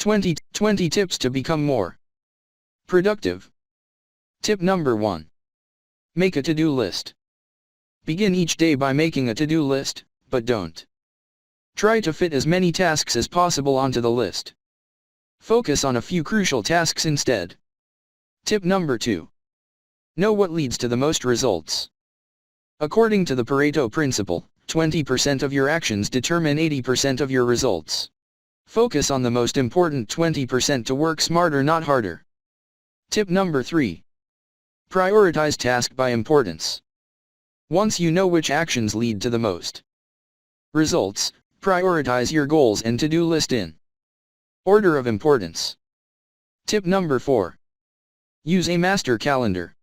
20 tips to become more productive. Tip number 1. Make a to-do list. Begin each day by making a to-do list, but don't try to fit as many tasks as possible onto the list. Focus on a few crucial tasks instead. Tip number 2. Know what leads to the most results. According to the Pareto principle, 20% of your actions determine 80% of your results. Focus on the most important 20% to work smarter, not harder. Tip number 3. Prioritize task by importance. Once you know which actions lead to the most results, prioritize your goals and to-do list in order of importance. Tip number 4. Use a master calendar.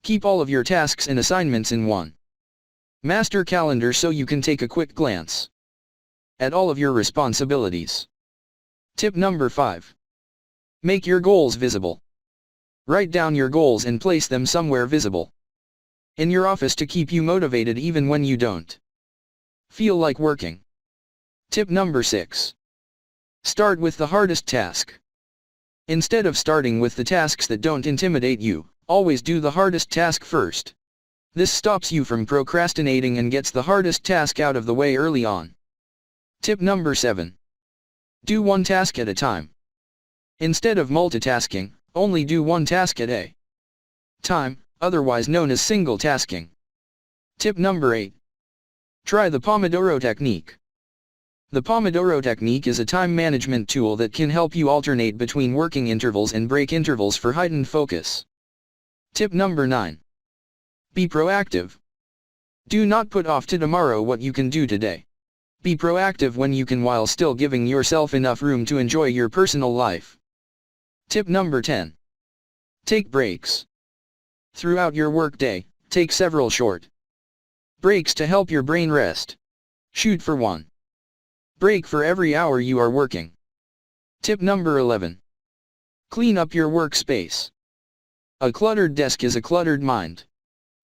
Keep all of your tasks and assignments in one master calendar so you can take a quick glance at all of your responsibilities. Tip number 5. Make your goals visible. Write down your goals and place them somewhere visible in your office to keep you motivated even when you don't feel like working. Tip number 6. Start with the hardest task. Instead of starting with the tasks that don't intimidate you, always do the hardest task first. This stops you from procrastinating and gets the hardest task out of the way early on. Tip number 7. Do one task at a time. Instead of multitasking, only do one task at a time, otherwise known as single tasking. Tip number 8. Try the Pomodoro Technique. The Pomodoro Technique is a time management tool that can help you alternate between working intervals and break intervals for heightened focus. Tip number 9. Be proactive. Do not put off to tomorrow what you can do today. Be proactive when you can while still giving yourself enough room to enjoy your personal life. Tip number 10. Take breaks. Throughout your workday, take several short breaks to help your brain rest. Shoot for one break for every hour you are working. Tip number 11. Clean up your workspace. A cluttered desk is a cluttered mind.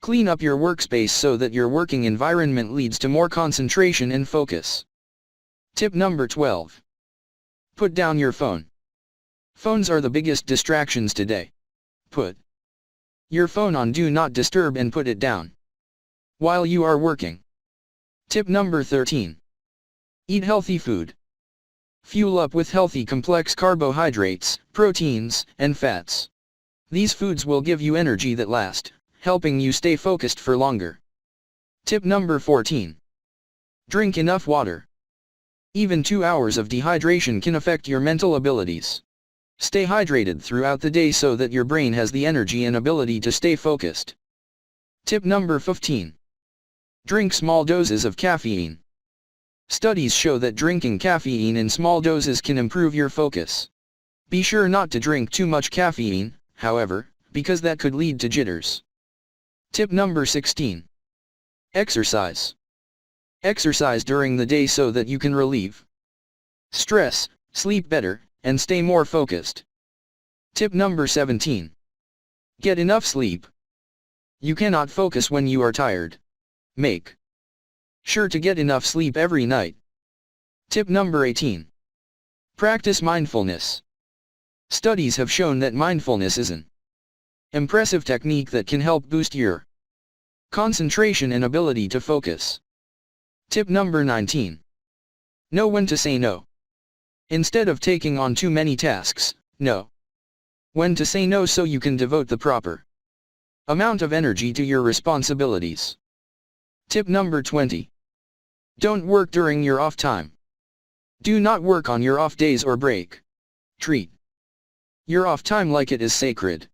Clean up your workspace so that your working environment leads to more concentration and focus. Tip number 12. Put down your phone. Phones are the biggest distractions today. Put your phone on Do Not Disturb and put it down while you are working. Tip number 13. Eat healthy food. Fuel up with healthy complex carbohydrates, proteins, and fats. These foods will give you energy that lasts, helping you stay focused for longer. Tip number 14. Drink enough water. Even 2 hours of dehydration can affect your mental abilities. Stay hydrated throughout the day so that your brain has the energy and ability to stay focused. Tip number 15. Drink small doses of caffeine. Studies show that drinking caffeine in small doses can improve your focus. Be sure not to drink too much caffeine, however, because that could lead to jitters. Tip number 16. Exercise. Exercise during the day so that you can relieve stress, sleep better, and stay more focused. Tip number 17. Get enough sleep. You cannot focus when you are tired. Make sure to get enough sleep every night. Tip number 18. Practice mindfulness. Studies have shown that mindfulness is an impressive technique that can help boost your concentration and ability to focus. Tip number 19. Know when to say no. Instead of taking on too many tasks, know when to say no so you can devote the proper amount of energy to your responsibilities. Tip number 20. Don't work during your off time. Do not work on your off days or break. Treat your off time like it is sacred.